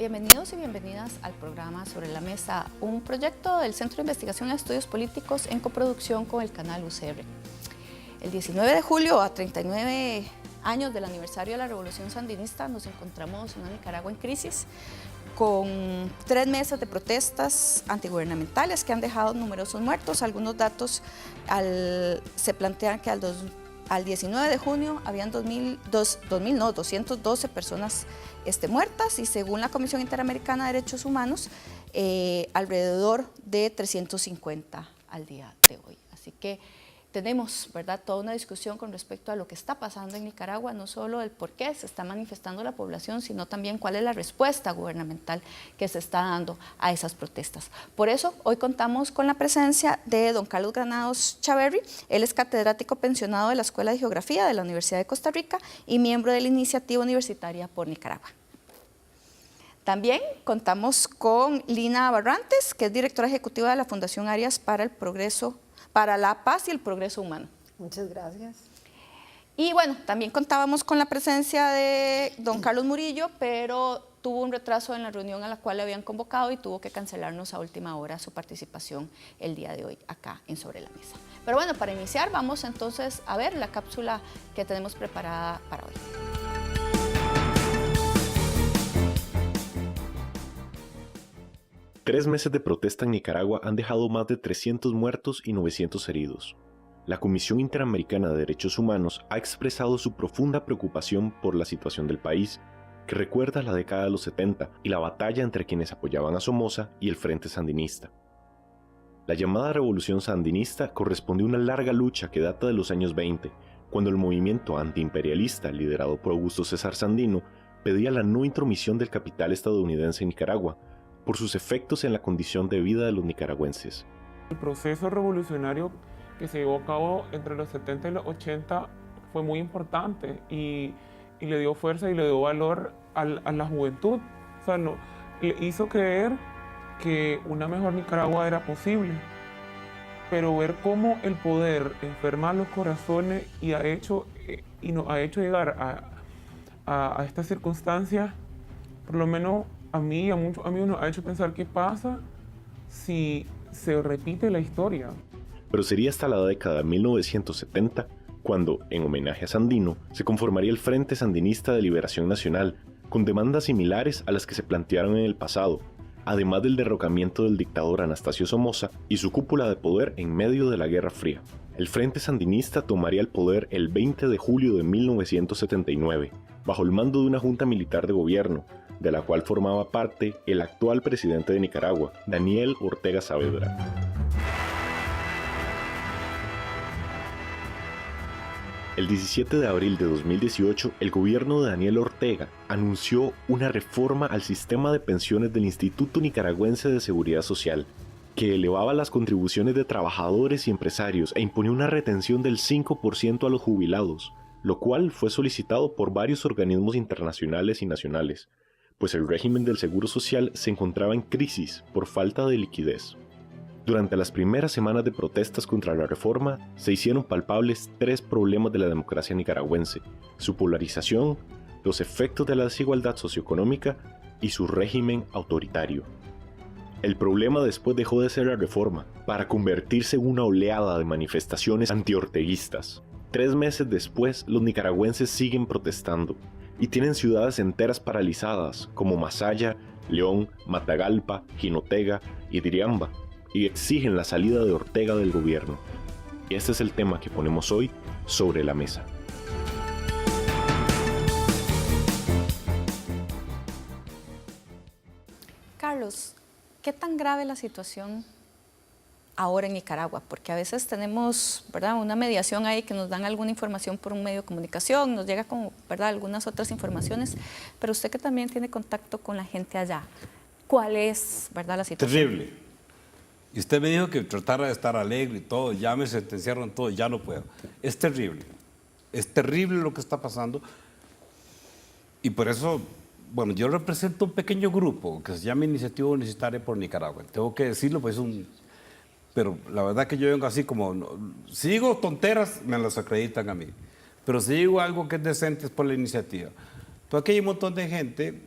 Bienvenidos y bienvenidas al programa Sobre la Mesa, un proyecto del Centro de Investigación y Estudios Políticos en coproducción con el canal UCR. El 19 de julio, a 39 años del aniversario de la Revolución Sandinista, nos encontramos en una Nicaragua en crisis, con 3 meses de protestas antigubernamentales que han dejado numerosos muertos. Algunos datos se plantean que al 19 de junio habían 212 personas muertas y según la Comisión Interamericana de Derechos Humanos, alrededor de 350 al día de hoy. Así que tenemos, ¿verdad?, toda una discusión con respecto a lo que está pasando en Nicaragua, no solo el por qué se está manifestando la población, sino también cuál es la respuesta gubernamental que se está dando a esas protestas. Por eso, hoy contamos con la presencia de don Carlos Granados Chaverri. Él es catedrático pensionado de la Escuela de Geografía de la Universidad de Costa Rica y miembro de la Iniciativa Universitaria por Nicaragua. También contamos con Lina Barrantes, que es directora ejecutiva de la Fundación Arias para la Paz y el Progreso Humano. Muchas gracias. Y bueno, también contábamos con la presencia de don Carlos Murillo, pero tuvo un retraso en la reunión a la cual le habían convocado y tuvo que cancelarnos a última hora su participación el día de hoy acá en Sobre la Mesa. Pero bueno, para iniciar vamos entonces a ver la cápsula que tenemos preparada para hoy. Tres meses de protesta en Nicaragua han dejado más de 300 muertos y 900 heridos. La Comisión Interamericana de Derechos Humanos ha expresado su profunda preocupación por la situación del país, que recuerda la década de los 70 y la batalla entre quienes apoyaban a Somoza y el Frente Sandinista. La llamada Revolución Sandinista corresponde a una larga lucha que data de los años 20, cuando el movimiento antiimperialista liderado por Augusto César Sandino pedía la no intromisión del capital estadounidense en Nicaragua, por sus efectos en la condición de vida de los nicaragüenses. El proceso revolucionario que se llevó a cabo entre los 70 y los 80 fue muy importante y le dio fuerza y le dio valor a la juventud. O sea, le hizo creer que una mejor Nicaragua era posible. Pero ver cómo el poder enferma los corazones y nos ha hecho llegar a estas circunstancias, por lo menos a mí y a muchos amigos nos ha hecho pensar qué pasa si se repite la historia. Pero sería hasta la década de 1970 cuando, en homenaje a Sandino, se conformaría el Frente Sandinista de Liberación Nacional, con demandas similares a las que se plantearon en el pasado, además del derrocamiento del dictador Anastasio Somoza y su cúpula de poder en medio de la Guerra Fría. El Frente Sandinista tomaría el poder el 20 de julio de 1979, bajo el mando de una junta militar de gobierno, de la cual formaba parte el actual presidente de Nicaragua, Daniel Ortega Saavedra. El 17 de abril de 2018, el gobierno de Daniel Ortega anunció una reforma al sistema de pensiones del Instituto Nicaragüense de Seguridad Social, que elevaba las contribuciones de trabajadores y empresarios e imponía una retención del 5% a los jubilados, lo cual fue solicitado por varios organismos internacionales y nacionales, pues el régimen del Seguro Social se encontraba en crisis por falta de liquidez. Durante las primeras semanas de protestas contra la reforma, se hicieron palpables 3 problemas de la democracia nicaragüense: su polarización, los efectos de la desigualdad socioeconómica y su régimen autoritario. El problema después dejó de ser la reforma, para convertirse en una oleada de manifestaciones antiorteguistas. 3 meses después, los nicaragüenses siguen protestando, y tienen ciudades enteras paralizadas como Masaya, León, Matagalpa, Jinotega y Diriamba, y exigen la salida de Ortega del gobierno. Y este es el tema que ponemos hoy sobre la mesa. Carlos, ¿qué tan grave es la situación ahora en Nicaragua? Porque a veces tenemos, ¿verdad?, una mediación ahí que nos dan alguna información por un medio de comunicación, nos llega con, ¿verdad?, algunas otras informaciones, pero usted que también tiene contacto con la gente allá, ¿cuál es, ¿verdad?, la situación? Terrible. Y usted me dijo que tratara de estar alegre y todo, ya me sentenciaron todo, ya no puedo. Es terrible lo que está pasando. Y por eso, bueno, yo represento un pequeño grupo que se llama Iniciativa Universitaria por Nicaragua. Tengo que decirlo, pues pero la verdad que yo vengo así como, si digo tonteras, me las acreditan a mí. Pero si digo algo que es decente es por la iniciativa. Entonces aquí hay un montón de gente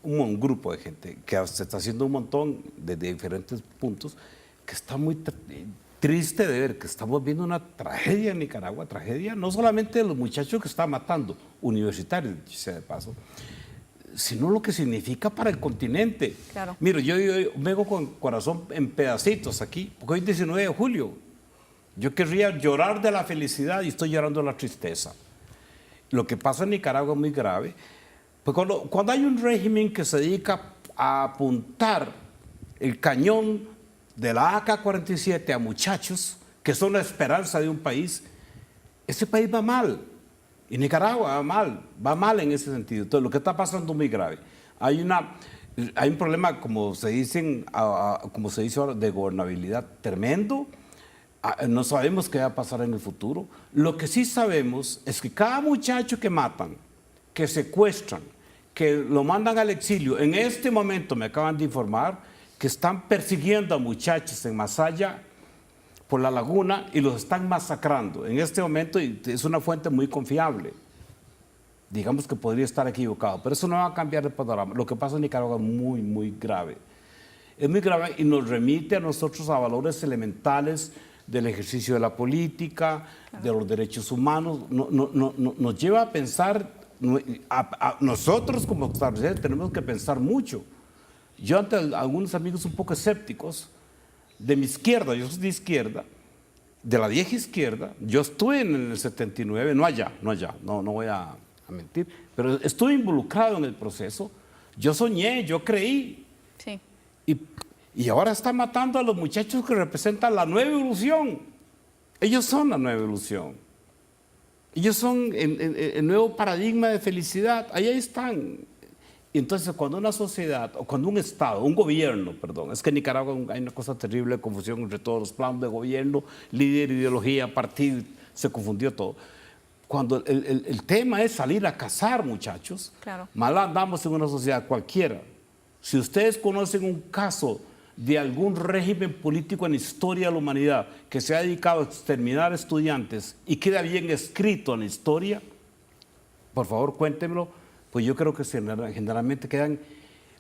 un grupo de gente que se está haciendo un montón desde diferentes puntos, que está muy triste de ver que estamos viendo una tragedia en Nicaragua, tragedia no solamente de los muchachos que están matando, universitarios, sea de paso, sino lo que significa para el continente. Claro. Mira, yo vengo con corazón en pedacitos aquí, porque hoy es 19 de julio. Yo querría llorar de la felicidad y estoy llorando de la tristeza. Lo que pasa en Nicaragua es muy grave. Pues cuando hay un régimen que se dedica a apuntar el cañón de la AK-47 a muchachos que son la esperanza de un país, ese país va mal. Y Nicaragua va mal en ese sentido. Entonces, lo que está pasando es muy grave. Hay un problema, como se dice ahora, de gobernabilidad tremendo. No sabemos qué va a pasar en el futuro. Lo que sí sabemos es que cada muchacho que matan, que secuestran, que lo mandan al exilio, en este momento me acaban de informar que están persiguiendo a muchachos en Masaya por la laguna y los están masacrando. En este momento es una fuente muy confiable. Digamos que podría estar equivocado, pero eso no va a cambiar el panorama. Lo que pasa en Nicaragua es muy, muy grave. Es muy grave y nos remite a nosotros a valores elementales del ejercicio de la política, de los derechos humanos. Nos lleva a pensar, nosotros como costarricenses tenemos que pensar mucho. Yo ante algunos amigos un poco escépticos, de mi izquierda, yo soy de izquierda, de la vieja izquierda, yo estuve en el 79, no allá, no voy a mentir, pero estuve involucrado en el proceso, yo soñé, yo creí. Sí. Y ahora está matando a los muchachos que representan la nueva evolución. Ellos son la nueva evolución. Ellos son el nuevo paradigma de felicidad. Ahí están. Y entonces cuando una sociedad, o cuando un Estado, un gobierno, perdón, es que en Nicaragua hay una cosa terrible de confusión entre todos los planos de gobierno, líder, ideología, partido, se confundió todo. Cuando el tema es salir a cazar, muchachos, claro, mal andamos en una sociedad cualquiera. Si ustedes conocen un caso de algún régimen político en la historia de la humanidad que se ha dedicado a exterminar estudiantes y queda bien escrito en la historia, por favor cuéntenmelo. Pues yo creo que generalmente quedan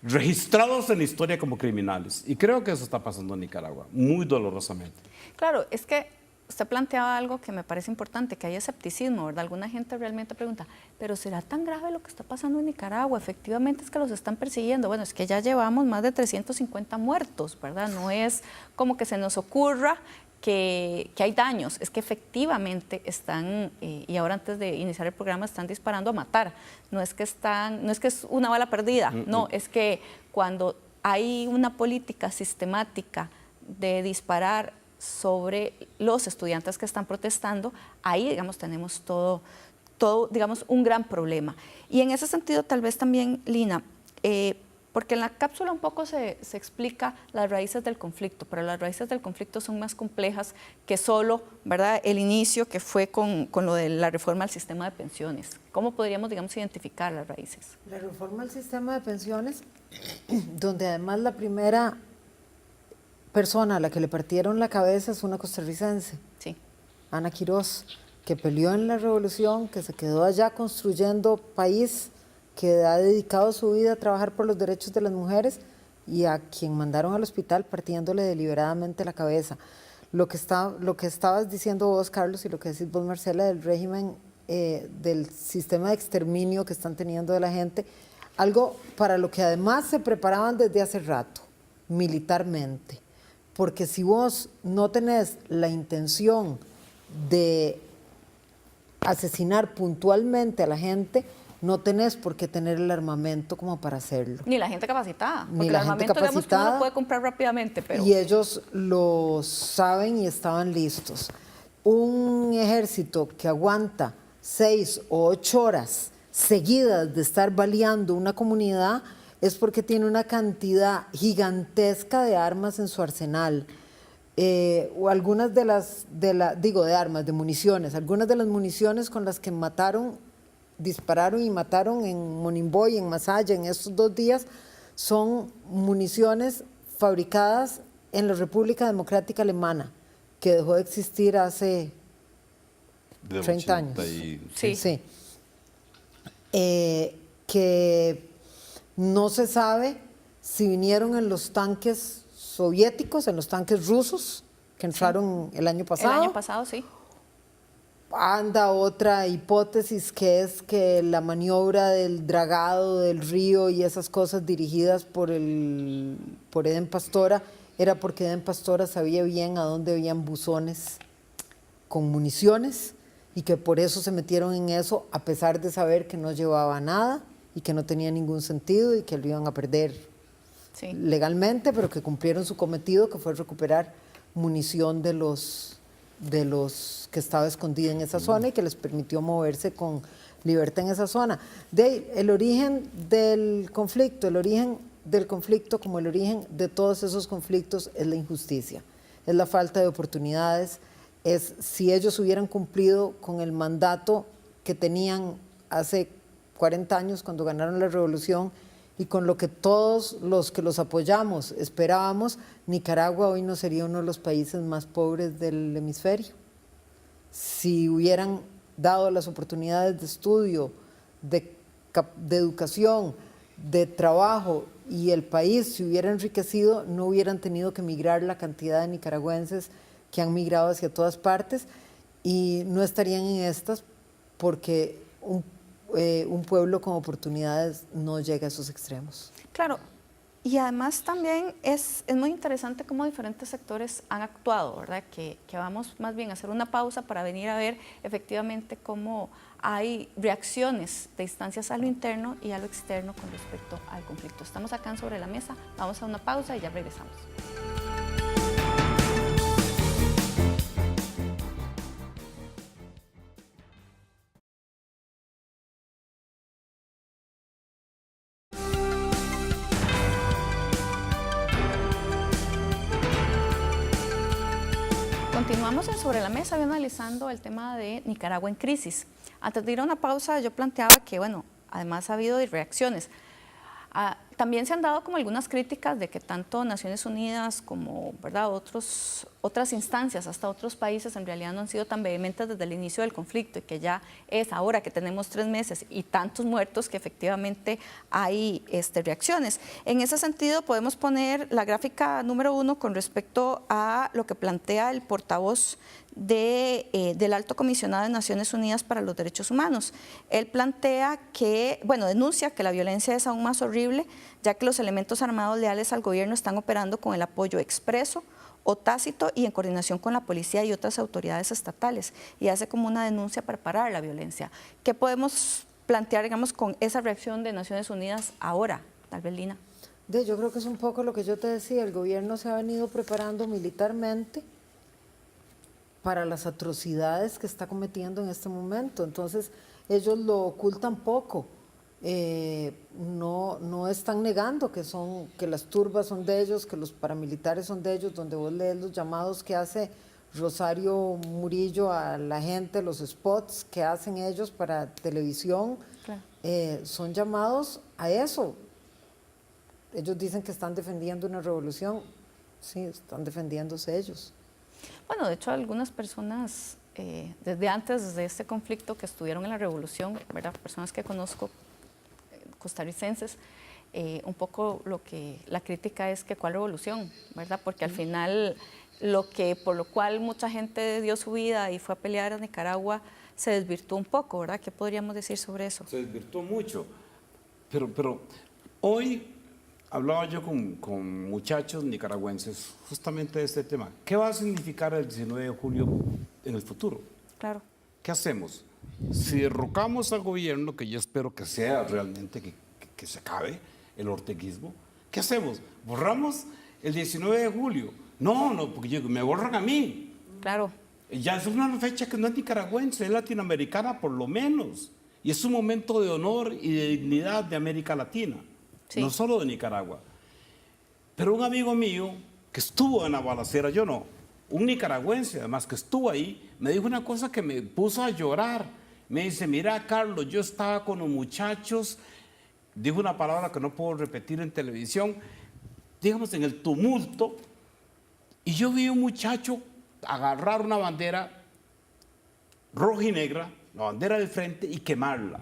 registrados en la historia como criminales. Y creo que eso está pasando en Nicaragua, muy dolorosamente. Claro, es que usted planteaba algo que me parece importante, que hay escepticismo, ¿verdad? Alguna gente realmente pregunta, ¿pero será tan grave lo que está pasando en Nicaragua? Efectivamente es que los están persiguiendo. Bueno, es que ya llevamos más de 350 muertos, ¿verdad? No es como que se nos ocurra que hay daños, es que efectivamente están, y ahora antes de iniciar el programa, están disparando a matar. No es que es una bala perdida, no, es que cuando hay una política sistemática de disparar sobre los estudiantes que están protestando, ahí, digamos, tenemos todo, digamos, un gran problema. Y en ese sentido, tal vez también, Lina, porque en la cápsula un poco se explica las raíces del conflicto, pero las raíces del conflicto son más complejas que solo, ¿verdad?, el inicio que fue con lo de la reforma al sistema de pensiones. ¿Cómo podríamos, digamos, identificar las raíces? La reforma al sistema de pensiones, donde además la primera persona a la que le partieron la cabeza es una costarricense, Sí. Ana Quirós, que peleó en la revolución, que se quedó allá construyendo país, que ha dedicado su vida a trabajar por los derechos de las mujeres y a quien mandaron al hospital partiéndole deliberadamente la cabeza. Lo que estabas diciendo vos, Carlos, y lo que decís vos, Marcela, del régimen, del sistema de exterminio que están teniendo de la gente, algo para lo que además se preparaban desde hace rato, militarmente. Porque si vos no tenés la intención de asesinar puntualmente a la gente, no tenés por qué tener el armamento como para hacerlo. Ni la gente capacitada. Ni Porque la el gente armamento, digamos, que uno capacitada. lo puede comprar rápidamente, pero... Y ellos lo saben y estaban listos. Un ejército que aguanta 6 o 8 horas seguidas de estar baleando una comunidad es porque tiene una cantidad gigantesca de armas en su arsenal. O algunas de municiones. Algunas de las municiones con las que dispararon y mataron en Monimboy, en Masaya, en estos 2 días, son municiones fabricadas en la República Democrática Alemana, que dejó de existir hace 30 años. Sí. Que No se sabe si vinieron en los tanques soviéticos, en los tanques rusos, que entraron el año pasado. El año pasado, sí. Anda otra hipótesis, que es que la maniobra del dragado del río y esas cosas dirigidas por Eden Pastora era porque Eden Pastora sabía bien a dónde habían buzones con municiones y que por eso se metieron en eso, a pesar de saber que no llevaba nada y que no tenía ningún sentido y que lo iban a perder legalmente, pero que cumplieron su cometido, que fue recuperar munición de los que estaba escondida en esa zona y que les permitió moverse con libertad en esa zona. El origen del conflicto como el origen de todos esos conflictos es la injusticia, es la falta de oportunidades, es si ellos hubieran cumplido con el mandato que tenían hace 40 años cuando ganaron la revolución y con lo que todos los que los apoyamos esperábamos, Nicaragua hoy no sería uno de los países más pobres del hemisferio. Si hubieran dado las oportunidades de estudio, de educación, de trabajo y el país se hubiera enriquecido, no hubieran tenido que migrar la cantidad de nicaragüenses que han migrado hacia todas partes y no estarían en estas porque un pueblo con oportunidades no llega a esos extremos. Claro, y además también es muy interesante cómo diferentes sectores han actuado, ¿verdad? Que vamos más bien a hacer una pausa para venir a ver efectivamente cómo hay reacciones de instancias a lo interno y a lo externo con respecto al conflicto. Estamos acá en Sobre la Mesa, vamos a una pausa y ya regresamos. Continuamos en Sobre la Mesa, analizando el tema de Nicaragua en crisis. Antes de ir a una pausa, yo planteaba que, bueno, además ha habido reacciones. También se han dado como algunas críticas de que tanto Naciones Unidas como, ¿verdad?, otras instancias, hasta otros países, en realidad no han sido tan vehementes desde el inicio del conflicto y que ya es ahora que tenemos 3 meses y tantos muertos que efectivamente hay reacciones. En ese sentido, podemos poner la gráfica número 1 con respecto a lo que plantea el portavoz del Alto Comisionado de Naciones Unidas para los Derechos Humanos. Él plantea que, bueno, denuncia que la violencia es aún más horrible, ya que los elementos armados leales al gobierno están operando con el apoyo expreso o tácito y en coordinación con la policía y otras autoridades estatales, y hace como una denuncia para parar la violencia. ¿Qué podemos plantear, digamos, con esa reacción de Naciones Unidas ahora, tal vez, Lina? Yo creo que es un poco lo que yo te decía, el gobierno se ha venido preparando militarmente para las atrocidades que está cometiendo en este momento, entonces ellos lo ocultan poco, no están negando que las turbas son de ellos, que los paramilitares son de ellos, donde vos lees los llamados que hace Rosario Murillo a la gente, los spots que hacen ellos para televisión, claro. Son llamados a eso. Ellos dicen que están defendiendo una revolución, sí, están defendiéndose ellos. Bueno, de hecho, algunas personas, desde antes de este conflicto que estuvieron en la revolución, ¿verdad?, personas que conozco, costarricenses, un poco la crítica es que cuál revolución, ¿verdad?, porque al final por lo cual mucha gente dio su vida y fue a pelear a Nicaragua se desvirtuó un poco, ¿verdad? ¿Qué podríamos decir sobre eso? Se desvirtuó mucho, pero hoy hablaba yo con muchachos nicaragüenses justamente de este tema. ¿Qué va a significar el 19 de julio en el futuro? Claro. ¿Qué hacemos? Si derrocamos al gobierno, que yo espero que sea realmente que se acabe el orteguismo, ¿qué hacemos? ¿Borramos el 19 de julio? No, porque me borran a mí. Claro. Ya es una fecha que no es nicaragüense, es latinoamericana por lo menos. Y es un momento de honor y de dignidad de América Latina, sí. No solo de Nicaragua. Pero un amigo mío que estuvo en la balacera, yo no, un nicaragüense además que estuvo ahí, me dijo una cosa que me puso a llorar. Me dice, mira, Carlos, yo estaba con los muchachos, dijo una palabra que no puedo repetir en televisión, digamos en el tumulto, y yo vi a un muchacho agarrar una bandera roja y negra, la bandera del frente, y quemarla.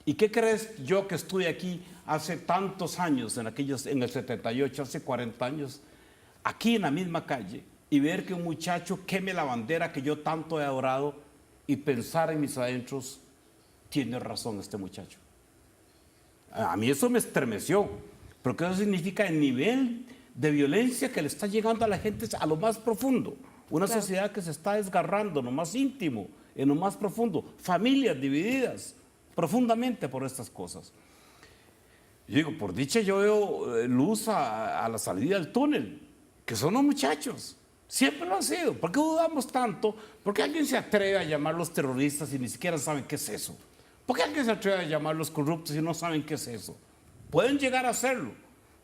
¿Y qué crees yo que estuve aquí hace tantos años, en el 78, hace 40 años, aquí en la misma calle, y ver que un muchacho queme la bandera que yo tanto he adorado y pensar en mis adentros, tiene razón este muchacho? A mí eso me estremeció, porque eso significa el nivel de violencia que le está llegando a la gente a lo más profundo. Una sociedad que se está desgarrando en lo más íntimo, en lo más profundo. Familias divididas profundamente por estas cosas. Yo digo, por dicha yo veo luz a la salida del túnel, que son los muchachos. Siempre lo han sido. ¿Por qué dudamos tanto? ¿Por qué alguien se atreve a llamarlos terroristas y ni siquiera saben qué es eso? ¿Por qué alguien se atreve a llamarlos corruptos y no saben qué es eso? Pueden llegar a hacerlo.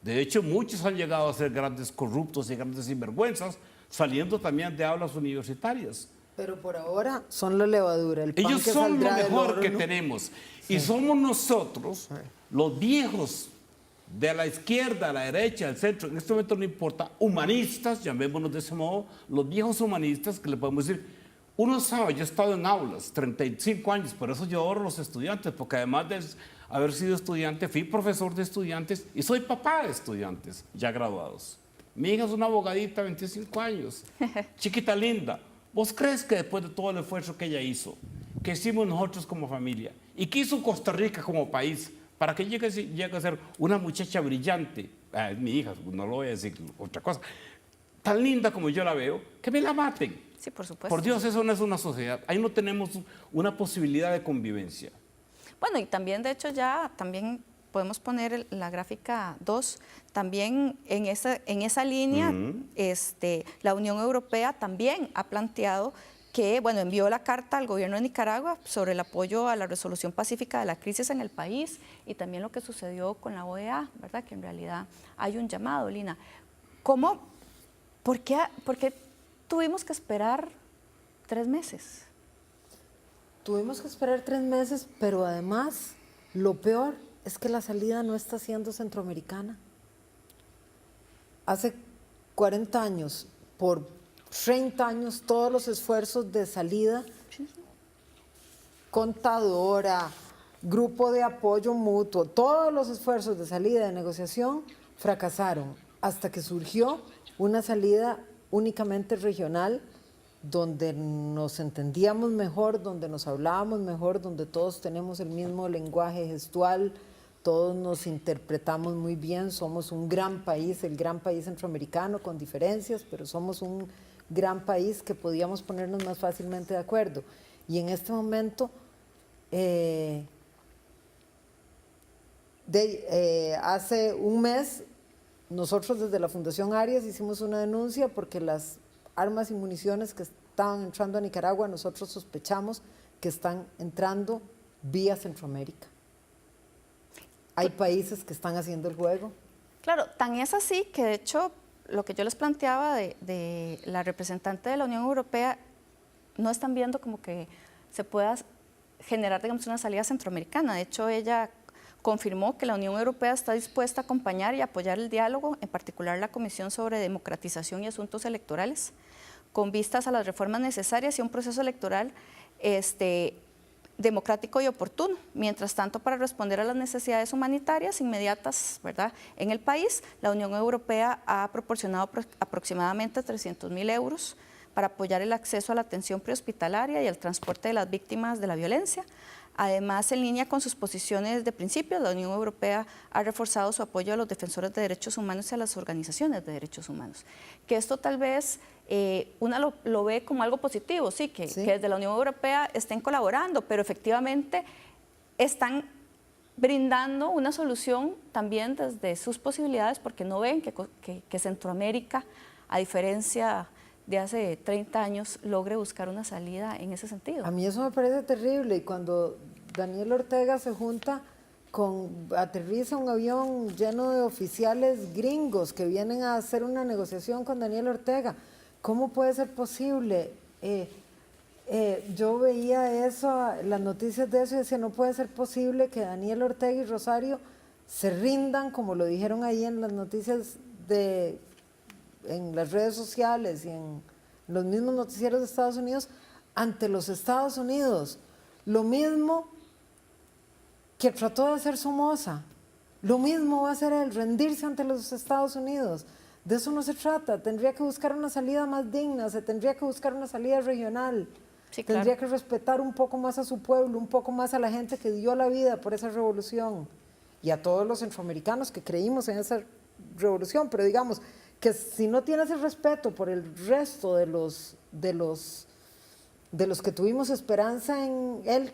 De hecho, muchos han llegado a ser grandes corruptos y grandes sinvergüenzas, saliendo también de aulas universitarias. Pero por ahora son la levadura, el pan Ellos que son lo saldrá del mejor horno. que tenemos. Y somos nosotros, los viejos de la izquierda, a la derecha, del centro, en este momento no importa, humanistas, llamémonos de ese modo, los viejos humanistas, que le podemos decir, uno sabe, yo he estado en aulas, 35 años, por eso yo adoro a los estudiantes, porque además de haber sido estudiante, fui profesor de estudiantes y soy papá de estudiantes ya graduados. Mi hija es una abogadita, 25 años, chiquita linda. ¿Vos crees que después de todo el esfuerzo que ella hizo, que hicimos nosotros como familia, y que hizo Costa Rica como país, para que llegue a ser una muchacha brillante, es mi hija, no lo voy a decir otra cosa, tan linda como yo la veo, que me la maten? Sí, por supuesto. Por Dios, eso no es una sociedad. Ahí no tenemos una posibilidad de convivencia. Bueno, y también, de hecho, ya también podemos poner la gráfica 2, también en esa línea, la Unión Europea también ha planteado que, bueno, envió la carta al gobierno de Nicaragua sobre el apoyo a la resolución pacífica de la crisis en el país y también lo que sucedió con la OEA, ¿verdad? Que en realidad hay un llamado, Lina. ¿Por qué tuvimos que esperar 3 meses? Tuvimos que esperar 3 meses, pero además, lo peor es que la salida no está siendo centroamericana. Hace 40 años, por 30 años, todos los esfuerzos de salida, contadora, grupo de apoyo mutuo, todos los esfuerzos de salida, de negociación, fracasaron, hasta que surgió una salida únicamente regional, donde nos entendíamos mejor, donde nos hablábamos mejor, donde todos tenemos el mismo lenguaje gestual, todos nos interpretamos muy bien, somos un gran país, el gran país centroamericano, con diferencias, pero somos un gran país que podíamos ponernos más fácilmente de acuerdo. Y en este momento, hace un mes, nosotros desde la Fundación Arias hicimos una denuncia porque las armas y municiones que estaban entrando a Nicaragua, nosotros sospechamos que están entrando vía Centroamérica. Hay países que están haciendo el juego. Claro, tan es así que de hecho lo que yo les planteaba de la representante de la Unión Europea, no están viendo como que se pueda generar, digamos, una salida centroamericana. De hecho, ella confirmó que la Unión Europea está dispuesta a acompañar y apoyar el diálogo, en particular la Comisión sobre Democratización y Asuntos Electorales, con vistas a las reformas necesarias y a un proceso electoral democrático y oportuno. Mientras tanto, para responder a las necesidades humanitarias inmediatas, ¿verdad?, en el país, la Unión Europea ha proporcionado aproximadamente 300.000 euros para apoyar el acceso a la atención prehospitalaria y al transporte de las víctimas de la violencia. Además, en línea con sus posiciones de principio, la Unión Europea ha reforzado su apoyo a los defensores de derechos humanos y a las organizaciones de derechos humanos. Que esto tal vez uno lo ve como algo positivo, sí, que desde la Unión Europea estén colaborando, pero efectivamente están brindando una solución también desde sus posibilidades, porque no ven que Centroamérica, a diferencia de hace 30 años, logre buscar una salida en ese sentido. A mí eso me parece terrible, y cuando Daniel Ortega se junta aterriza un avión lleno de oficiales gringos que vienen a hacer una negociación con Daniel Ortega, ¿cómo puede ser posible? Yo veía eso, las noticias de eso, y decía, no puede ser posible que Daniel Ortega y Rosario se rindan, como lo dijeron ahí en las noticias en las redes sociales y en los mismos noticieros de Estados Unidos, ante los Estados Unidos. Lo mismo que trató de hacer Somoza. Lo mismo va a hacer él, rendirse ante los Estados Unidos. De eso no se trata. Tendría que buscar una salida más digna, se tendría que buscar una salida regional. Sí, claro. Tendría que respetar un poco más a su pueblo, un poco más a la gente que dio la vida por esa revolución y a todos los centroamericanos que creímos en esa revolución. Pero digamos que si no tiene ese respeto por el resto de los que tuvimos esperanza en él,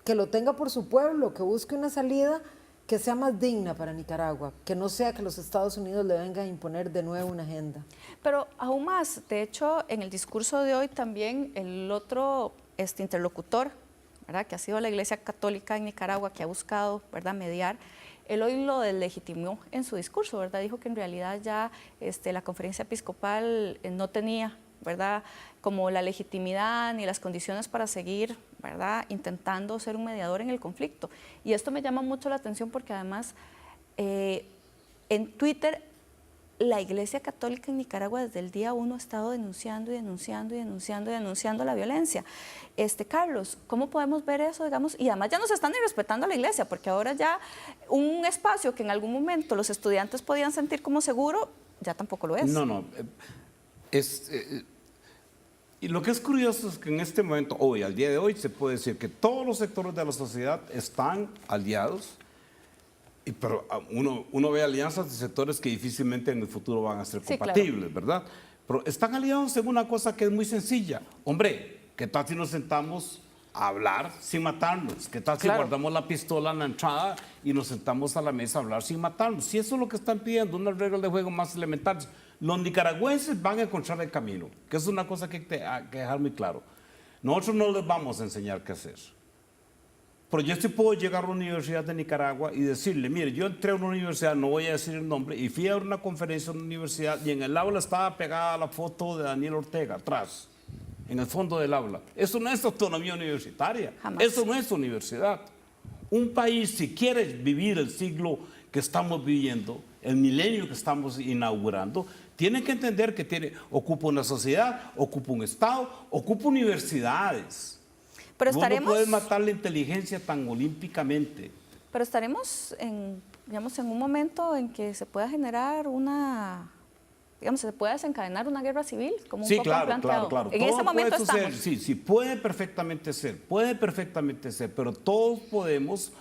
que lo tenga por su pueblo, que busque una salida que sea más digna para Nicaragua, que no sea que los Estados Unidos le vengan a imponer de nuevo una agenda. Pero aún más, de hecho, en el discurso de hoy también el otro interlocutor, ¿verdad?, que ha sido la Iglesia Católica en Nicaragua, que ha buscado, ¿verdad?, mediar, él hoy lo deslegitimó en su discurso, ¿verdad? Dijo que en realidad ya la conferencia episcopal no tenía, ¿verdad?, como la legitimidad ni las condiciones para seguir, ¿verdad?, intentando ser un mediador en el conflicto. Y esto me llama mucho la atención porque además en Twitter la Iglesia Católica en Nicaragua desde el día 1 ha estado denunciando y denunciando y denunciando y denunciando la violencia. Carlos, ¿cómo podemos ver eso, digamos? Y además ya no se están ni respetando a la Iglesia, porque ahora ya un espacio que en algún momento los estudiantes podían sentir como seguro, ya tampoco lo es. No. Y lo que es curioso es que en este momento, hoy, al día de hoy, se puede decir que todos los sectores de la sociedad están aliados, pero uno ve alianzas de sectores que difícilmente en el futuro van a ser compatibles, claro, ¿verdad? Pero están aliados en una cosa que es muy sencilla. Hombre, ¿qué tal si nos sentamos a hablar sin matarnos? ¿Qué tal si guardamos la pistola en la entrada y nos sentamos a la mesa a hablar sin matarnos? Si eso es lo que están pidiendo, unas reglas de juego más elementales. Los nicaragüenses van a encontrar el camino, que es una cosa que hay que dejar muy claro. Nosotros no les vamos a enseñar qué hacer. Pero yo sí puedo llegar a la Universidad de Nicaragua y decirle, mire, yo entré a una universidad, no voy a decir el nombre, y fui a una conferencia en una universidad y en el aula estaba pegada la foto de Daniel Ortega, atrás, en el fondo del aula. Eso no es autonomía universitaria, jamás. Eso no es universidad. Un país, si quiere vivir el siglo que estamos viviendo, el milenio que estamos inaugurando, tiene que entender que ocupa una sociedad, ocupa un Estado, ocupa universidades. Pero estaremos, no puedes matar la inteligencia tan olímpicamente. Pero estaremos digamos, en un momento en que se pueda generar se pueda desencadenar una guerra civil, como un poco planteado. Claro. En ese momento estamos. Sí, puede perfectamente ser, pero todos podemos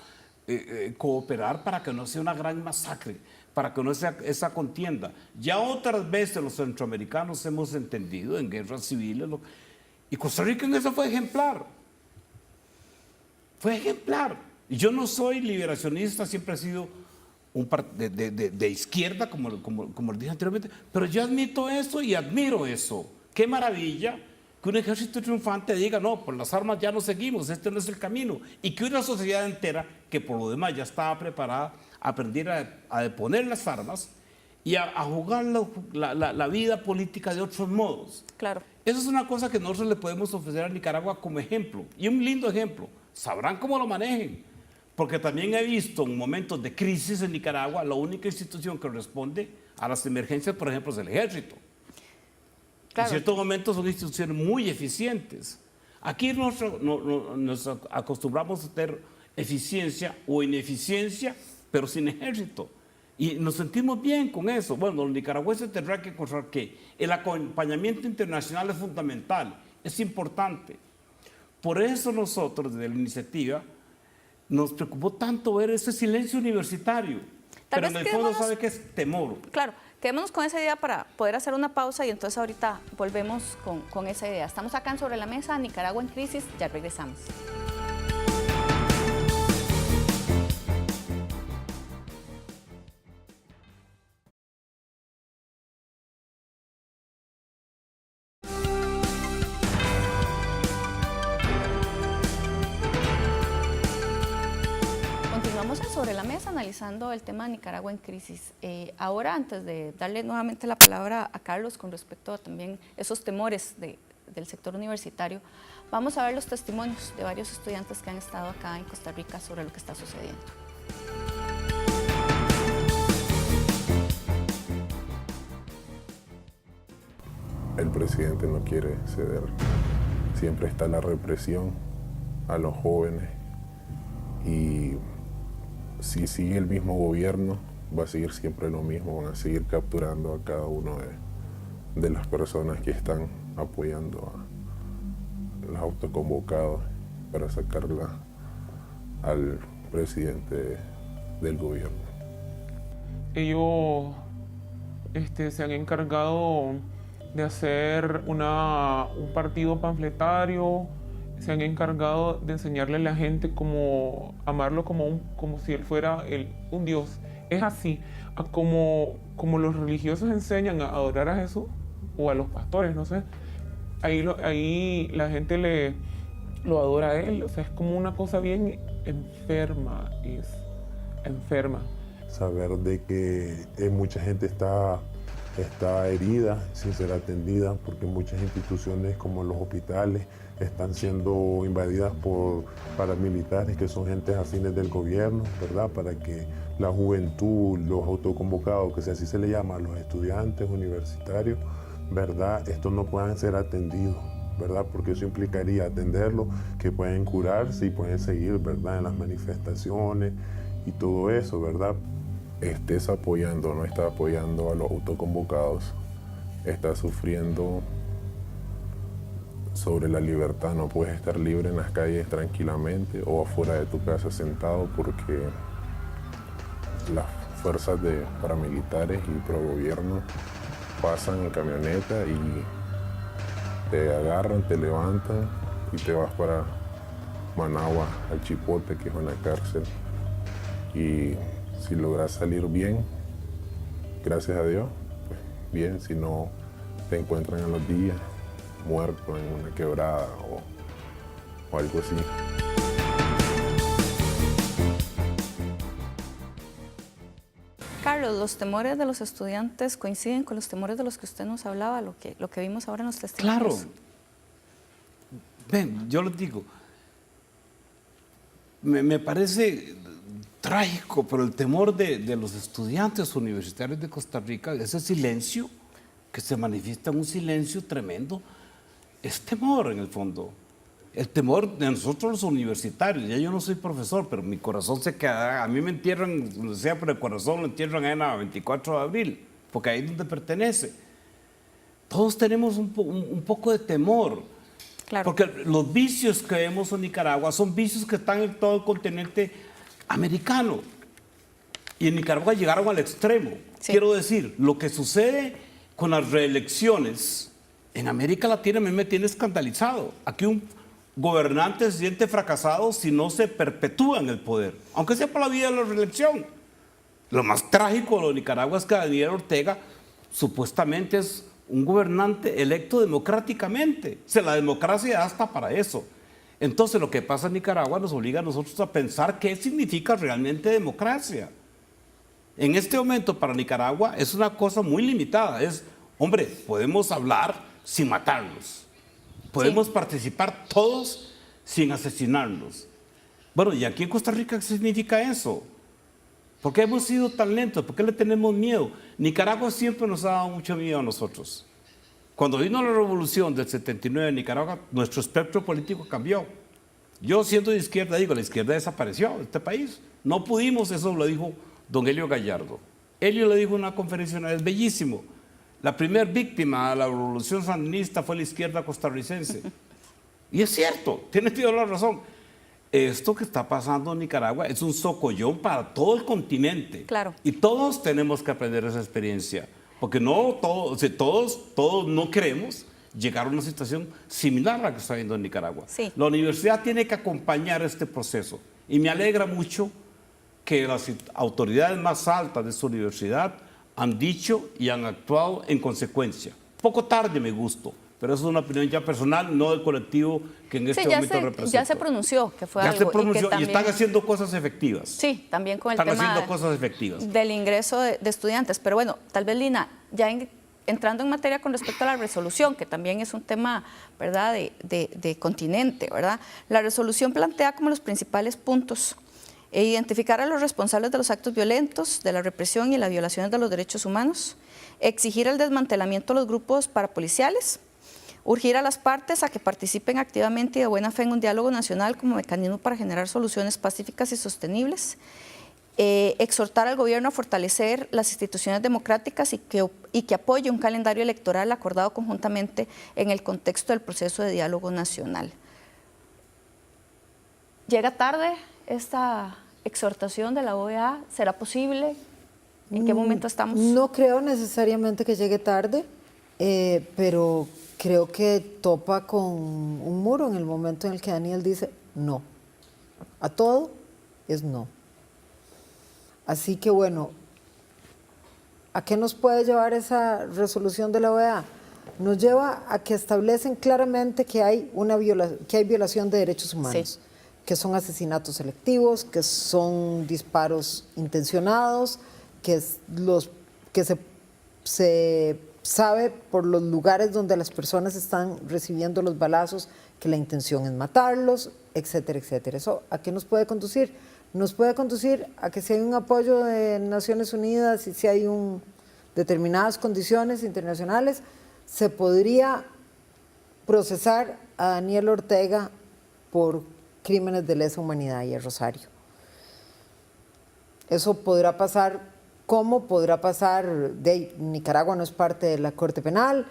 cooperar para que no sea una gran masacre, para que no sea esa contienda. Ya otras veces los centroamericanos hemos entendido en guerras civiles, y Costa Rica en eso fue ejemplar. Fue ejemplar. Y yo no soy liberacionista, siempre he sido de izquierda, como lo dije anteriormente, pero yo admito eso y admiro eso. Qué maravilla que un ejército triunfante diga, no, por las armas ya no seguimos, este no es el camino. Y que una sociedad entera, que por lo demás ya estaba preparada, aprendiera a deponer las armas y a jugar la vida política de otros modos. Claro. Eso es una cosa que nosotros le podemos ofrecer a Nicaragua como ejemplo, y un lindo ejemplo. Sabrán cómo lo manejen, porque también he visto en momentos de crisis en Nicaragua, la única institución que responde a las emergencias, por ejemplo, es el ejército. Claro. En ciertos momentos son instituciones muy eficientes. Aquí nos acostumbramos a tener eficiencia o ineficiencia, pero sin ejército. Y nos sentimos bien con eso. Bueno, los nicaragüenses tendrán que encontrar que el acompañamiento internacional es fundamental, es importante. Por eso nosotros, desde la iniciativa, nos preocupó tanto ver ese silencio universitario. Pero en el fondo, ¿sabe qué es? Temor. Claro, quedémonos con esa idea para poder hacer una pausa y entonces ahorita volvemos con esa idea. Estamos acá en Sobre la Mesa, Nicaragua en Crisis, ya regresamos. Sobre la Mesa, analizando el tema de Nicaragua en crisis. Ahora, antes de darle nuevamente la palabra a Carlos con respecto a también esos temores del sector universitario, vamos a ver los testimonios de varios estudiantes que han estado acá en Costa Rica sobre lo que está sucediendo. El presidente no quiere ceder. Siempre está la represión a los jóvenes y si sigue el mismo gobierno, va a seguir siempre lo mismo, van a seguir capturando a cada uno de las personas que están apoyando a los autoconvocados para sacarla al presidente del gobierno. Ellos se han encargado de hacer un partido panfletario, se han encargado de enseñarle a la gente cómo amarlo como si él fuera un Dios. Es así, como los religiosos enseñan a adorar a Jesús, o a los pastores, no sé. Ahí la gente lo adora a él, o sea, es como una cosa bien enferma, enferma. Saber de que mucha gente está herida sin ser atendida, porque muchas instituciones como los hospitales están siendo invadidas por paramilitares que son gentes afines del gobierno, ¿verdad? Para que la juventud, los autoconvocados, que así se le llama a los estudiantes universitarios, ¿verdad? Estos no puedan ser atendidos, ¿verdad? Porque eso implicaría atenderlos, que pueden curarse y pueden seguir, ¿verdad? En las manifestaciones y todo eso, ¿verdad? Estés apoyando o no está apoyando a los autoconvocados, está sufriendo sobre la libertad. No puedes estar libre en las calles tranquilamente o afuera de tu casa sentado porque las fuerzas de paramilitares y pro gobierno pasan en camioneta y te agarran, te levantan y te vas para Managua, al Chipote, que es una cárcel. Y si logras salir bien, gracias a Dios, pues bien, si no te encuentran a los días muerto en una quebrada o algo así. Carlos, los temores de los estudiantes coinciden con los temores de los que usted nos hablaba, lo que vimos ahora en los testimonios. Claro. Ven, yo les digo, me parece trágico, pero el temor de los estudiantes universitarios de Costa Rica, ese silencio que se manifiesta en un silencio tremendo, es temor en el fondo. El temor de nosotros los universitarios. Ya yo no soy profesor, pero mi corazón se queda, a mí me entierran, donde sea, pero el corazón lo entierran en la 24 de abril, porque ahí es donde pertenece. Todos tenemos un poco de temor. Claro. Porque los vicios que vemos en Nicaragua son vicios que están en todo el continente americano. Y en Nicaragua llegaron al extremo. Sí. Quiero decir, lo que sucede con las reelecciones en América Latina a mí me tiene escandalizado. Aquí un gobernante se siente fracasado si no se perpetúa en el poder, aunque sea por la vía de la reelección. Lo más trágico de lo de Nicaragua es que Daniel Ortega supuestamente es un gobernante electo democráticamente. O sea, la democracia da hasta para eso. Entonces, lo que pasa en Nicaragua nos obliga a nosotros a pensar qué significa realmente democracia. En este momento, para Nicaragua, es una cosa muy limitada. Es, hombre, podemos hablar sin matarnos. Podemos participar todos sin asesinarnos. Bueno, ¿y aquí en Costa Rica qué significa eso? ¿Por qué hemos sido tan lentos? ¿Por qué le tenemos miedo? Nicaragua siempre nos ha dado mucho miedo a nosotros. Cuando vino la revolución del 79 en Nicaragua, nuestro espectro político cambió. Yo, siendo de izquierda, digo, la izquierda desapareció de este país. No pudimos, eso lo dijo don Helio Gallardo. Helio le dijo en una conferencia una vez, bellísimo, la primera víctima de la revolución sandinista fue la izquierda costarricense. Y es cierto, tiene toda la razón. Esto que está pasando en Nicaragua es un socollón para todo el continente. Claro. Y todos tenemos que aprender esa experiencia. Porque no todos, o sea, todos no queremos llegar a una situación similar a la que está viendo en Nicaragua. Sí. La universidad tiene que acompañar este proceso. Y me alegra mucho que las autoridades más altas de su universidad han dicho y han actuado en consecuencia. Poco tarde me gustó, pero eso es una opinión ya personal, no del colectivo que en este momento represento. Ya se pronunció, que fue ya algo. Se pronunció, y, que también, y están haciendo cosas efectivas. Sí, también con el están tema haciendo cosas efectivas. del ingreso de estudiantes. Pero bueno, tal vez, Lina, ya entrando en materia con respecto a la resolución, que también es un tema, ¿verdad?, de continente, ¿verdad? La resolución plantea como los principales puntos identificar a los responsables de los actos violentos, de la represión y las violaciones de los derechos humanos, exigir el desmantelamiento de los grupos parapoliciales, urgir a las partes a que participen activamente y de buena fe en un diálogo nacional como mecanismo para generar soluciones pacíficas y sostenibles, exhortar al gobierno a fortalecer las instituciones democráticas y que apoye un calendario electoral acordado conjuntamente en el contexto del proceso de diálogo nacional. ¿Llega tarde esta exhortación de la OEA? ¿Será posible? ¿En qué momento estamos? No creo necesariamente que llegue tarde, pero creo que topa con un muro en el momento en el que Daniel dice no. A todo es no. Así que bueno, ¿a qué nos puede llevar esa resolución de la OEA? Nos lleva a que establecen claramente que hay violación de derechos humanos, Sí. que son asesinatos selectivos, que son disparos intencionados, que se sabe por los lugares donde las personas están recibiendo los balazos que la intención es matarlos, etcétera, etcétera. ¿Eso a qué nos puede conducir? Nos puede conducir a que si hay un apoyo de Naciones Unidas y si hay determinadas condiciones internacionales, se podría procesar a Daniel Ortega por crímenes de lesa humanidad y a Rosario. Eso podrá pasar, ¿cómo podrá pasar? Nicaragua no es parte de la Corte Penal,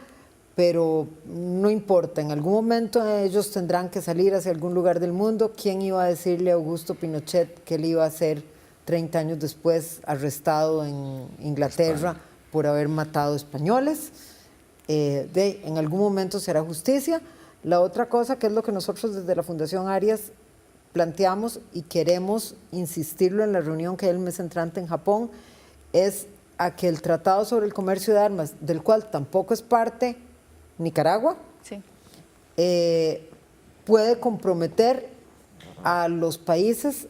pero no importa, en algún momento ellos tendrán que salir hacia algún lugar del mundo. ¿Quién iba a decirle a Augusto Pinochet que él iba a ser 30 años después arrestado en Inglaterra por haber matado españoles? En algún momento será justicia. La otra cosa, que es lo que nosotros desde la Fundación Arias planteamos y queremos insistirlo en la reunión que hay el mes entrante en Japón, es a que el Tratado sobre el Comercio de Armas, del cual tampoco es parte Nicaragua, Sí. puede comprometer a los países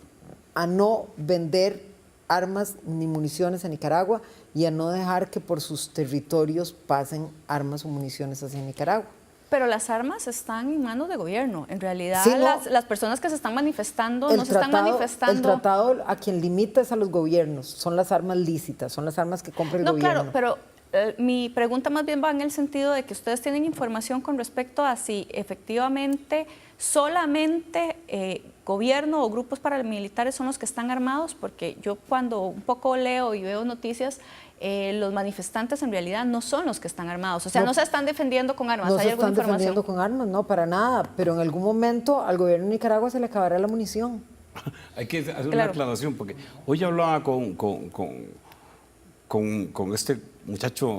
a no vender armas ni municiones a Nicaragua y a no dejar que por sus territorios pasen armas o municiones hacia Nicaragua. Pero las armas están en manos de gobierno. En realidad, Sí, no. las personas que se están manifestando no se están manifestando. El tratado a quien limita es a los gobiernos, son las armas lícitas, son las armas que compra el No, gobierno. claro, pero mi pregunta más bien va en el sentido de que ustedes tienen información con respecto a si efectivamente solamente gobierno o grupos paramilitares son los que están armados, porque yo cuando un poco leo y veo noticias, los manifestantes en realidad no son los que están armados, o sea, no se están defendiendo con armas. No ¿Hay se alguna están información? defendiendo con armas, no, para nada, pero en algún momento al gobierno de Nicaragua se le acabará la munición. Hay que hacer una Claro. aclaración, porque hoy hablaba con este muchacho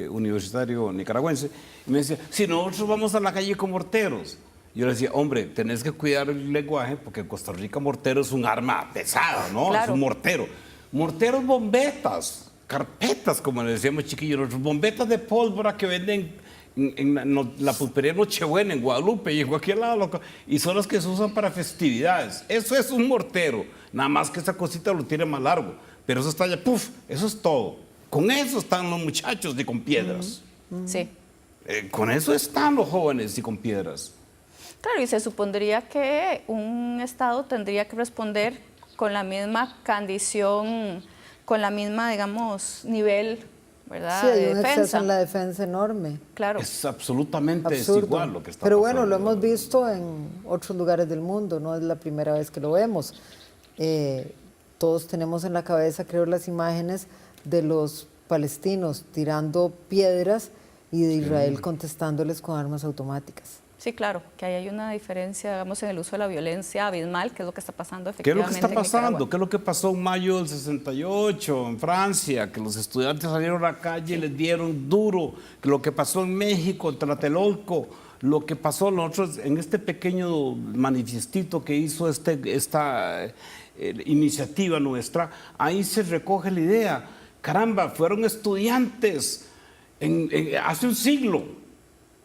universitario nicaragüense y me decía, si nosotros vamos a la calle con morteros. Yo le decía, hombre, tenés que cuidar el lenguaje porque en Costa Rica mortero es un arma pesada, ¿no? Claro. Es un mortero. Morteros, bombetas, carpetas, como le decíamos chiquillos, nuestros bombetas de pólvora que venden en la pulpería Nochebuena, en Guadalupe y en cualquier lado, y son las que se usan para festividades. Eso es un mortero, nada más que esa cosita lo tiene más largo, pero eso está ya, ¡puf! Eso es todo. Con eso están los muchachos y con piedras. Sí. Con eso están los jóvenes y con piedras. Claro, y se supondría que un Estado tendría que responder con la misma condición, con la misma, digamos, nivel, ¿verdad? Sí, hay de un defensa. exceso en la defensa enorme. Claro. Es absolutamente Absurdo. desigual lo que está Pero pasando. bueno, lo hemos visto en otros lugares del mundo, no es la primera vez que lo vemos. Todos tenemos en la cabeza, creo, las imágenes de los palestinos tirando piedras y de Israel contestándoles con armas automáticas. Sí, claro, que ahí hay una diferencia, digamos, en el uso de la violencia abismal, que es lo que está pasando ¿Qué es lo efectivamente que está en pasando? Nicaragua. ¿Qué es lo que pasó en mayo del 68 en Francia? Que los estudiantes salieron a la calle y les dieron duro. Que lo que pasó en México, en Tlatelolco. Lo que pasó nosotros en este pequeño manifiestito que hizo esta iniciativa nuestra. Ahí se recoge la idea. Caramba, fueron estudiantes hace un siglo.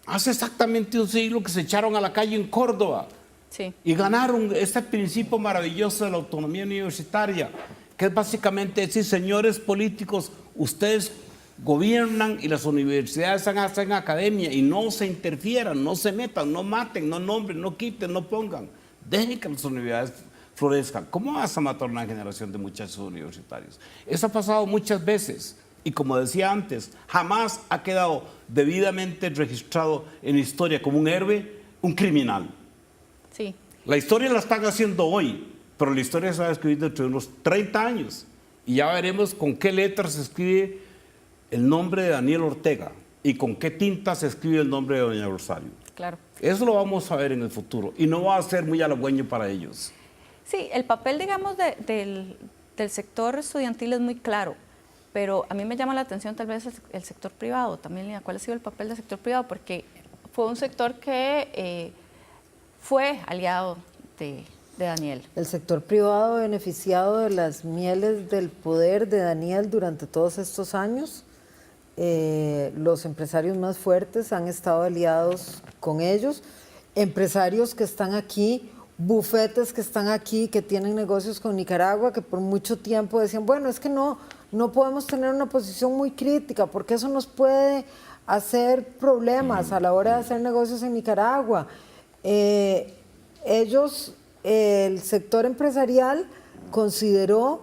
Hace exactamente un siglo que se echaron a la calle en Córdoba. Sí. Y ganaron este principio maravilloso de la autonomía universitaria, que es básicamente decir, señores políticos, ustedes gobiernan y las universidades hacen academia y no se interfieran, no se metan, no maten, no nombren, no quiten, no pongan. Dejen que las universidades florezcan. ¿Cómo vas a matar una generación de muchachos universitarios? Eso ha pasado muchas veces. Y como decía antes, jamás ha quedado debidamente registrado en la historia como un héroe, un criminal. Sí. La historia la están haciendo hoy. pero la historia se va a escribir dentro de unos 30 años y ya veremos con qué letras se escribe el nombre de Daniel Ortega y con qué tinta se escribe el nombre de doña Rosario. Claro. Eso lo vamos a ver en el futuro y no va a ser muy halagüeño para ellos. Sí, el papel, digamos, del sector estudiantil es muy claro, pero a mí me llama la atención tal vez el sector privado también, Lina. ¿Cuál ha sido el papel del sector privado? Porque fue un sector que fue aliado de Daniel. El sector privado beneficiado de las mieles del poder de Daniel durante todos estos años. Los empresarios más fuertes han estado aliados con ellos, empresarios que están aquí, bufetes que están aquí, que tienen negocios con Nicaragua, que por mucho tiempo decían, bueno, es que no podemos tener una posición muy crítica, porque eso nos puede hacer problemas a la hora de hacer negocios en Nicaragua. El sector empresarial consideró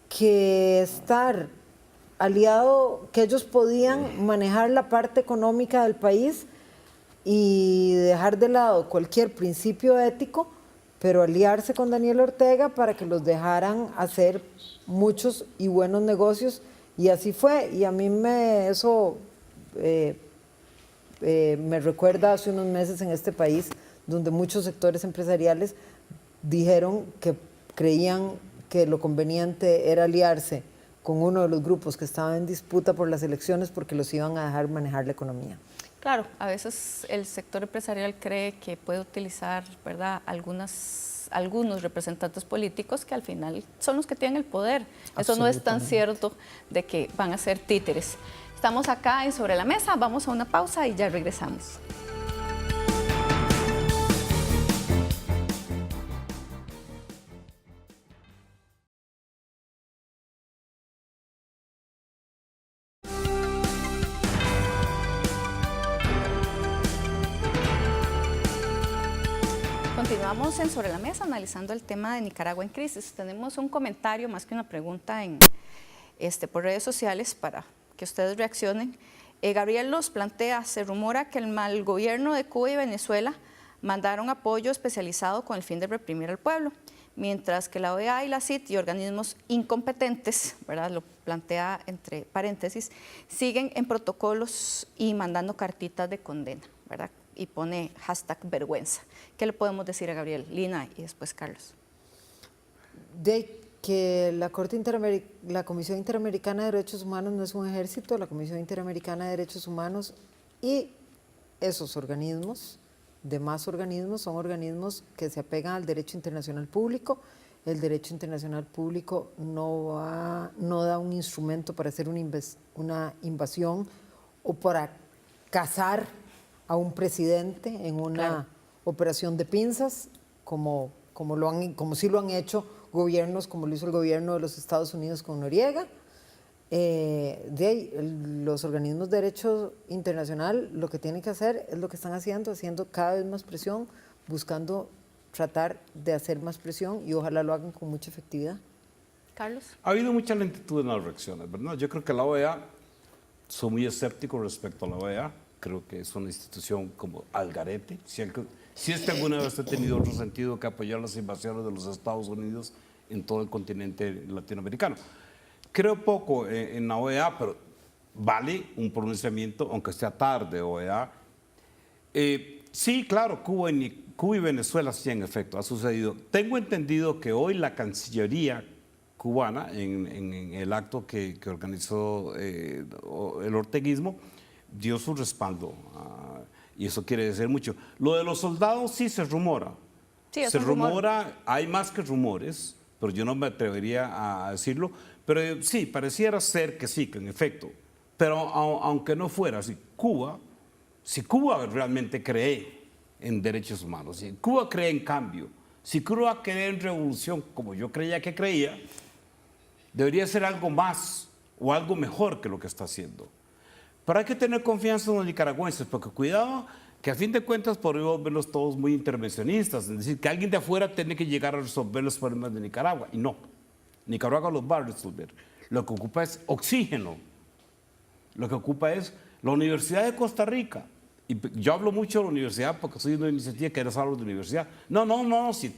que estar aliado, que ellos podían manejar la parte económica del país y dejar de lado cualquier principio ético, pero aliarse con Daniel Ortega para que los dejaran hacer muchos y buenos negocios, y así fue. Y a mí eso me recuerda hace unos meses en este país, donde muchos sectores empresariales dijeron que creían que lo conveniente era aliarse con uno de los grupos que estaban en disputa por las elecciones porque los iban a dejar manejar la economía. Claro, a veces el sector empresarial cree que puede utilizar, ¿verdad?, algunos representantes políticos que al final son los que tienen el poder. Eso no es tan cierto de que van a ser títeres. Estamos acá en Sobre la Mesa, vamos a una pausa y ya regresamos. Continuamos en Sobre la Mesa analizando el tema de Nicaragua en crisis. Tenemos un comentario más que una pregunta por redes sociales para que ustedes reaccionen. Gabriel nos plantea, se rumora que el mal gobierno de Cuba y Venezuela mandaron apoyo especializado con el fin de reprimir al pueblo, mientras que la OEA y la CID y organismos incompetentes, ¿verdad?, lo plantea entre paréntesis, siguen en protocolos y mandando cartitas de condena, ¿verdad?, y pone #vergüenza. ¿Qué le podemos decir a Gabriel? Lina y después Carlos. De que la Comisión Interamericana de Derechos Humanos no es un ejército, la Comisión Interamericana de Derechos Humanos y esos organismos, demás organismos, son organismos que se apegan al derecho internacional público. El derecho internacional público no da un instrumento para hacer una invasión o para cazar a un presidente en una operación de pinzas, como sí lo han hecho gobiernos, como lo hizo el gobierno de los Estados Unidos con Noriega. Los organismos de derecho internacional lo que tienen que hacer es lo que están haciendo cada vez más presión, buscando tratar de hacer más presión y ojalá lo hagan con mucha efectividad. Carlos. Ha habido mucha lentitud en las reacciones, ¿verdad? Yo creo que la OEA, soy muy escéptico respecto a la OEA, creo que es una institución como al garete. Si es que alguna vez ha tenido otro sentido que apoyar las invasiones de los Estados Unidos en todo el continente latinoamericano. Creo poco en la OEA, pero vale un pronunciamiento, aunque sea tarde, OEA. Sí, claro, Cuba y Venezuela sí, en efecto, ha sucedido. Tengo entendido que hoy la Cancillería cubana, en el acto que organizó el orteguismo, dio su respaldo, y eso quiere decir mucho. Lo de los soldados sí se rumora. Sí, se rumora, hay más que rumores, pero yo no me atrevería a decirlo. Pero sí, pareciera ser que sí, que en efecto. Pero aunque no fuera así, si Cuba realmente cree en derechos humanos, si Cuba cree en cambio, si Cuba cree en revolución, como yo creía que creía, debería ser algo más o algo mejor que lo que está haciendo. Pero hay que tener confianza en los nicaragüenses, porque cuidado, que a fin de cuentas podríamos verlos todos muy intervencionistas, es decir, que alguien de afuera tiene que llegar a resolver los problemas de Nicaragua, y no. Nicaragua los va a resolver. Lo que ocupa es oxígeno. Lo que ocupa es la Universidad de Costa Rica yo hablo mucho de la universidad porque soy de una iniciativa que eres hablo de universidad. No, si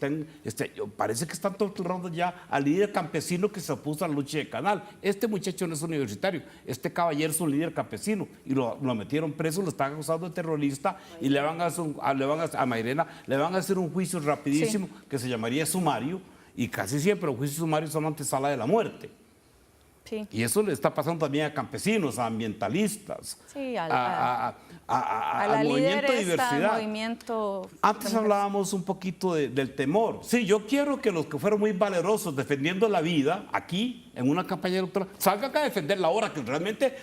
parece que están torturando ya al líder campesino que se opuso a la lucha de Canal. Este muchacho no es universitario, este caballero es un líder campesino y lo metieron preso, lo están acusando de terrorista y le van a hacer un juicio rapidísimo que se llamaría sumario, y casi siempre los juicios sumarios son antesala de la muerte. Sí. Y eso le está pasando también a campesinos, a ambientalistas, Sí, al la movimiento de diversidad. Movimiento Antes hablábamos un poquito del temor. Sí, yo quiero que los que fueron muy valerosos defendiendo la vida aquí, en una campaña electoral, salgan acá a defenderla ahora, que realmente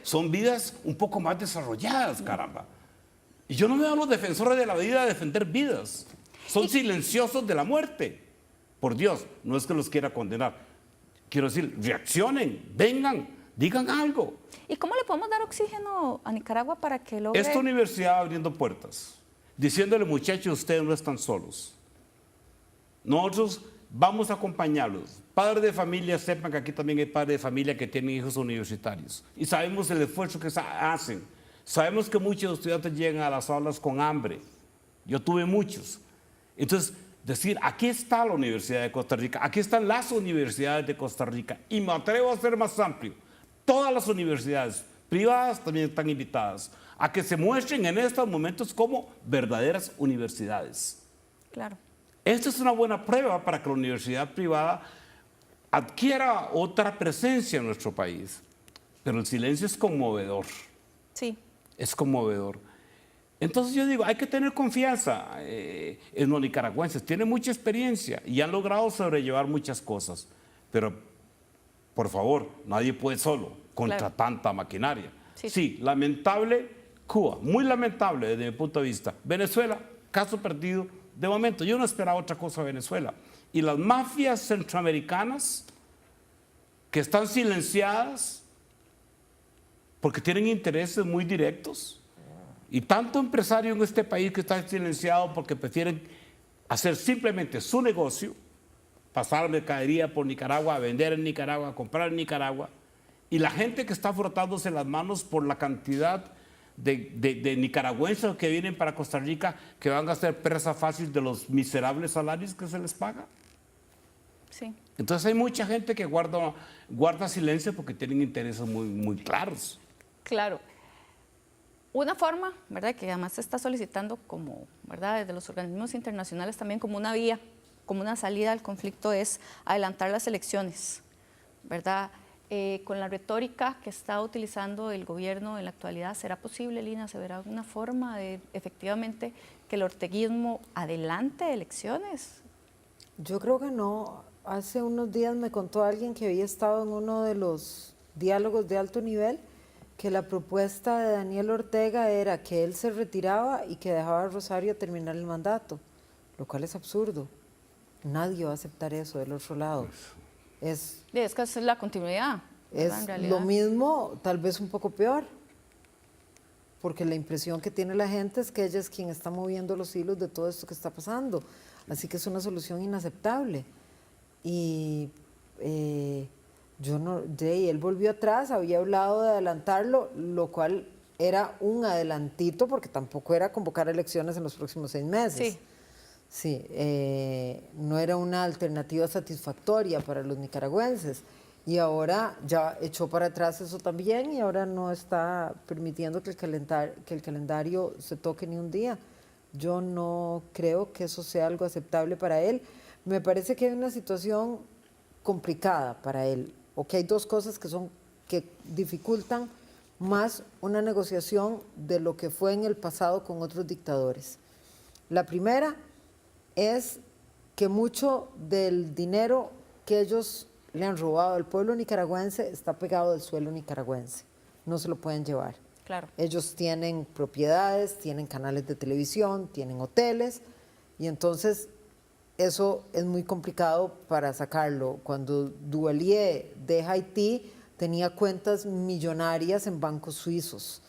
son vidas un poco más desarrolladas, caramba. Y yo no veo a los defensores de la vida defender vidas. Son silenciosos de la muerte. Por Dios, no es que los quiera condenar. Quiero decir, reaccionen, vengan, digan algo. ¿Y cómo le podemos dar oxígeno a Nicaragua para que logre...? Esta universidad abriendo puertas, diciéndole, muchachos, ustedes no están solos. Nosotros vamos a acompañarlos. Padres de familia, sepan que aquí también hay padres de familia que tienen hijos universitarios. Y sabemos el esfuerzo que hacen. Sabemos que muchos estudiantes llegan a las aulas con hambre. Yo tuve muchos. Entonces, decir, aquí está la Universidad de Costa Rica, aquí están las universidades de Costa Rica, y me atrevo a ser más amplio. Todas las universidades privadas también están invitadas a que se muestren en estos momentos como verdaderas universidades. Claro. Esta es una buena prueba para que la universidad privada adquiera otra presencia en nuestro país. Pero el silencio es conmovedor. Sí. Es conmovedor. Entonces yo digo, hay que tener confianza en los nicaragüenses. Tienen mucha experiencia y han logrado sobrellevar muchas cosas. Pero, por favor, nadie puede solo contra tanta maquinaria. Sí, lamentable Cuba, muy lamentable desde mi punto de vista. Venezuela, caso perdido de momento. Yo no esperaba otra cosa de Venezuela. Y las mafias centroamericanas que están silenciadas porque tienen intereses muy directos. Y tanto empresario en este país que está silenciado porque prefieren hacer simplemente su negocio, pasar mercadería por Nicaragua, a vender en Nicaragua, a comprar en Nicaragua, y la gente que está frotándose las manos por la cantidad de nicaragüenses que vienen para Costa Rica, que van a ser presa fácil de los miserables salarios que se les paga. Sí. Entonces hay mucha gente que guarda silencio porque tienen intereses muy claros. Claro. Una forma, ¿verdad?, que además se está solicitando como, ¿verdad?, desde los organismos internacionales también como una vía, como una salida al conflicto es adelantar las elecciones, ¿verdad? Con la retórica que está utilizando el gobierno en la actualidad, ¿será posible, Lina? ¿Se verá alguna forma de efectivamente que el orteguismo adelante elecciones? Yo creo que no. Hace unos días me contó alguien que había estado en uno de los diálogos de alto nivel que la propuesta de Daniel Ortega era que él se retiraba y que dejaba a Rosario terminar el mandato, lo cual es absurdo. Nadie va a aceptar eso del otro lado. Es que es la continuidad. Es lo mismo, tal vez un poco peor, porque la impresión que tiene la gente es que ella es quien está moviendo los hilos de todo esto que está pasando. Así que es una solución inaceptable. Y él volvió atrás, había hablado de adelantarlo, lo cual era un adelantito, porque tampoco era convocar elecciones en los próximos 6 meses. Sí. Sí, no era una alternativa satisfactoria para los nicaragüenses. Y ahora ya echó para atrás eso también y ahora no está permitiendo que el calendario se toque ni un día. Yo no creo que eso sea algo aceptable para él. Me parece que hay una situación complicada para él, o que hay dos cosas que dificultan más una negociación de lo que fue en el pasado con otros dictadores. La primera es que mucho del dinero que ellos le han robado al pueblo nicaragüense está pegado del suelo nicaragüense, no se lo pueden llevar. Claro. Ellos tienen propiedades, tienen canales de televisión, tienen hoteles, y entonces eso es muy complicado para sacarlo. Cuando Duvalier deja Haití, tenía cuentas millonarias en bancos suizos.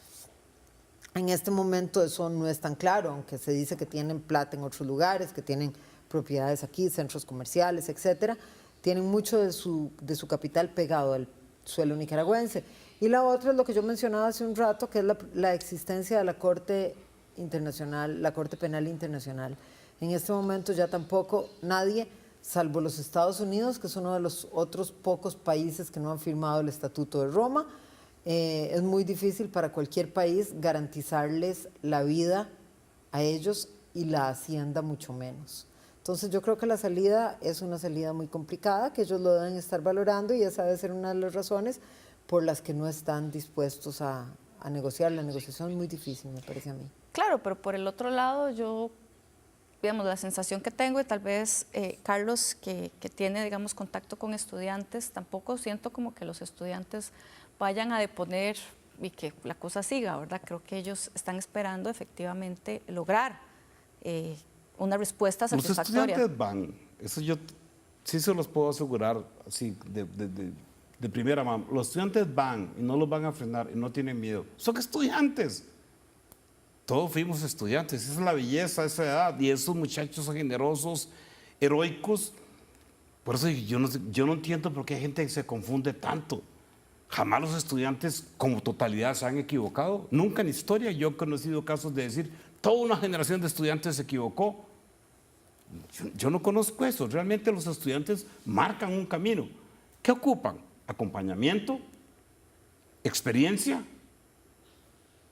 En este momento eso no es tan claro, aunque se dice que tienen plata en otros lugares, que tienen propiedades aquí, centros comerciales, etcétera. Tienen mucho de su capital pegado al suelo nicaragüense. Y la otra es lo que yo mencionaba hace un rato, que es la existencia de la Corte Internacional, la Corte Penal Internacional. En este momento ya tampoco nadie, salvo los Estados Unidos, que es uno de los otros pocos países que no han firmado el Estatuto de Roma, es muy difícil para cualquier país garantizarles la vida a ellos y la hacienda mucho menos. Entonces yo creo que la salida es una salida muy complicada, que ellos lo deben estar valorando y esa debe ser una de las razones por las que no están dispuestos a negociar. La negociación es muy difícil, me parece a mí. Claro, pero por el otro lado yo, digamos, la sensación que tengo y tal vez Carlos que tiene, digamos, contacto con estudiantes, tampoco siento como que los estudiantes vayan a deponer y que la cosa siga, ¿verdad? Creo que ellos están esperando efectivamente lograr una respuesta satisfactoria. Los estudiantes van, eso yo sí se los puedo asegurar así de primera mano. Los estudiantes van y no los van a frenar y no tienen miedo. Son estudiantes. Todos fuimos estudiantes, esa es la belleza de esa edad y esos muchachos son generosos, heroicos. Por eso yo no entiendo por qué hay gente que se confunde tanto. Jamás los estudiantes como totalidad se han equivocado. Nunca en la historia yo he conocido casos de decir toda una generación de estudiantes se equivocó. Yo no conozco eso. Realmente los estudiantes marcan un camino. ¿Qué ocupan? Acompañamiento, experiencia,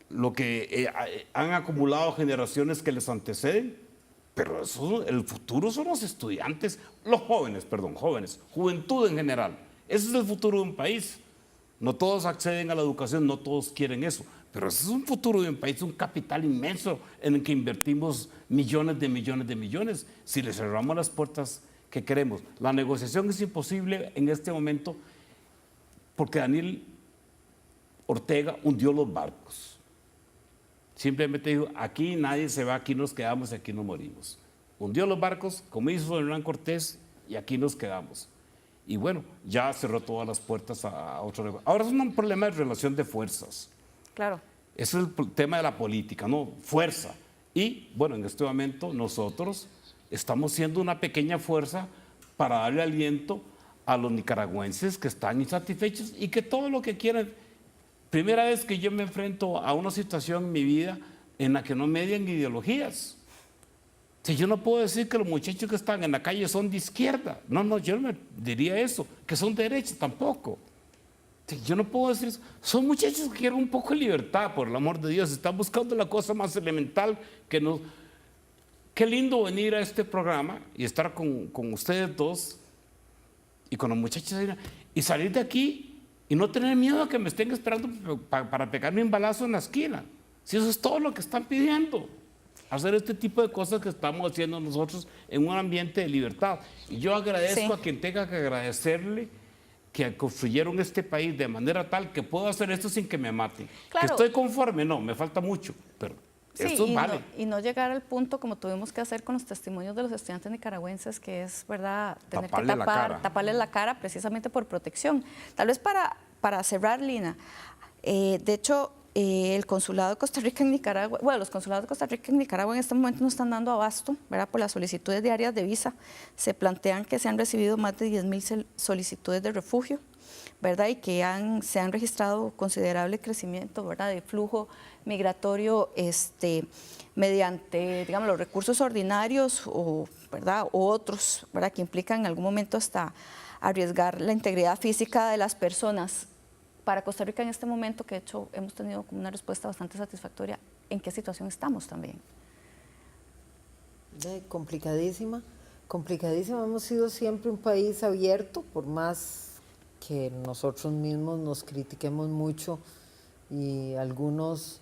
lo que han acumulado generaciones que les anteceden, pero eso, el futuro son los estudiantes, los jóvenes, perdón, jóvenes, juventud en general. Ese es el futuro de un país. No todos acceden a la educación, no todos quieren eso, pero ese es un futuro de un país, un capital inmenso en el que invertimos millones de millones de millones. Si le cerramos las puertas que queremos, la negociación es imposible en este momento porque Daniel Ortega hundió los barcos. Simplemente dijo, aquí nadie se va, aquí nos quedamos y aquí nos morimos. Hundió los barcos, como hizo Hernán Cortés, y aquí nos quedamos. Y bueno, ya cerró todas las puertas a otro negocio. Ahora es un problema de relación de fuerzas. Claro. Ese es el tema de la política, ¿no? Fuerza. Y bueno, en este momento nosotros estamos siendo una pequeña fuerza para darle aliento a los nicaragüenses que están insatisfechos y que todo lo que quieran. Primera vez que yo me enfrento a una situación en mi vida en la que no median ideologías. Si yo no puedo decir que los muchachos que están en la calle son de izquierda. No, yo no me diría eso. Que son de derecha, tampoco. Yo no puedo decir eso. Son muchachos que quieren un poco de libertad, por el amor de Dios. Están buscando la cosa más elemental que nos... Qué lindo venir a este programa y estar con ustedes dos y con los muchachos y salir de aquí y no tener miedo a que me estén esperando para pegarme un balazo en la esquina. Si eso es todo lo que están pidiendo. Hacer este tipo de cosas que estamos haciendo nosotros en un ambiente de libertad. Y yo agradezco a quien tenga que agradecerle que construyeron este país de manera tal que puedo hacer esto sin que me maten. Claro. Que estoy conforme, no, me falta mucho, pero esto vale. Y no llegar al punto como tuvimos que hacer con los testimonios de los estudiantes nicaragüenses, que es, ¿verdad?, tener Taparle que la cara. taparles la cara precisamente por protección. Tal vez para cerrar, Lina, de hecho, el consulado de Costa Rica en Nicaragua, bueno, los consulados de Costa Rica en Nicaragua en este momento no están dando abasto, ¿verdad?, por las solicitudes diarias de visa. Se plantean que se han recibido más de 10.000 solicitudes de refugio, ¿verdad?, y que se han registrado considerable crecimiento, ¿verdad?, de flujo migratorio mediante, digamos, los recursos ordinarios ¿verdad?, o otros, ¿verdad?, que implican en algún momento hasta arriesgar la integridad física de las personas. Para Costa Rica en este momento, que de hecho hemos tenido como una respuesta bastante satisfactoria, ¿en qué situación estamos también? Complicadísima, complicadísima. Hemos sido siempre un país abierto, por más que nosotros mismos nos critiquemos mucho y algunos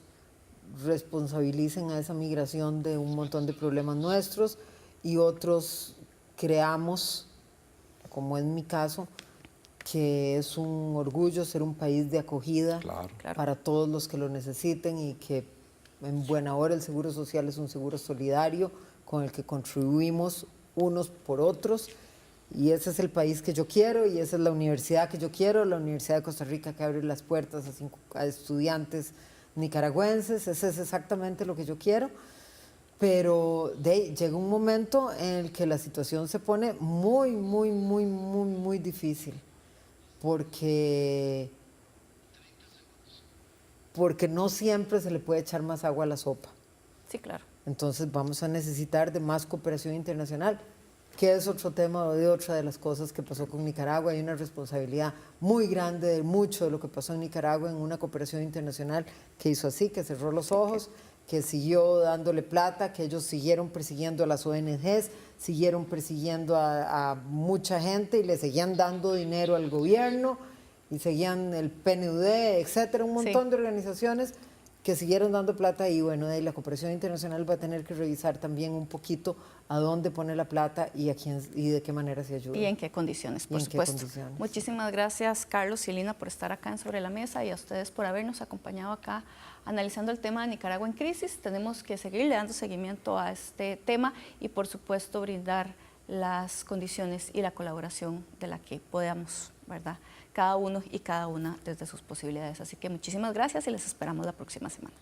responsabilicen a esa migración de un montón de problemas nuestros y otros creamos, como en mi caso, que es un orgullo ser un país de acogida para todos los que lo necesiten y que en buena hora el Seguro Social es un seguro solidario con el que contribuimos unos por otros y ese es el país que yo quiero y esa es la universidad que yo quiero, la Universidad de Costa Rica que abre las puertas a estudiantes nicaragüenses, ese es exactamente lo que yo quiero, pero llega un momento en el que la situación se pone muy difícil. Porque porque no siempre se le puede echar más agua a la sopa. Sí, claro. Entonces vamos a necesitar de más cooperación internacional, que es otro tema de otra de las cosas que pasó con Nicaragua. Hay una responsabilidad muy grande de mucho de lo que pasó en Nicaragua en una cooperación internacional que hizo así, que cerró los ojos, que siguió dándole plata, que ellos siguieron persiguiendo a las ONGs, siguieron persiguiendo a mucha gente y le seguían dando dinero al gobierno y seguían el PNUD, etcétera, un montón de organizaciones que siguieron dando plata y bueno, la cooperación internacional va a tener que revisar también un poquito a dónde pone la plata y a quién y de qué manera se ayuda. Y en qué condiciones, por supuesto. Muchísimas gracias, Carlos y Lina, por estar acá en Sobre la Mesa y a ustedes por habernos acompañado acá analizando el tema de Nicaragua en crisis. Tenemos que seguirle dando seguimiento a este tema y, por supuesto, brindar las condiciones y la colaboración de la que podamos, ¿verdad? Cada uno y cada una desde sus posibilidades. Así que muchísimas gracias y les esperamos la próxima semana.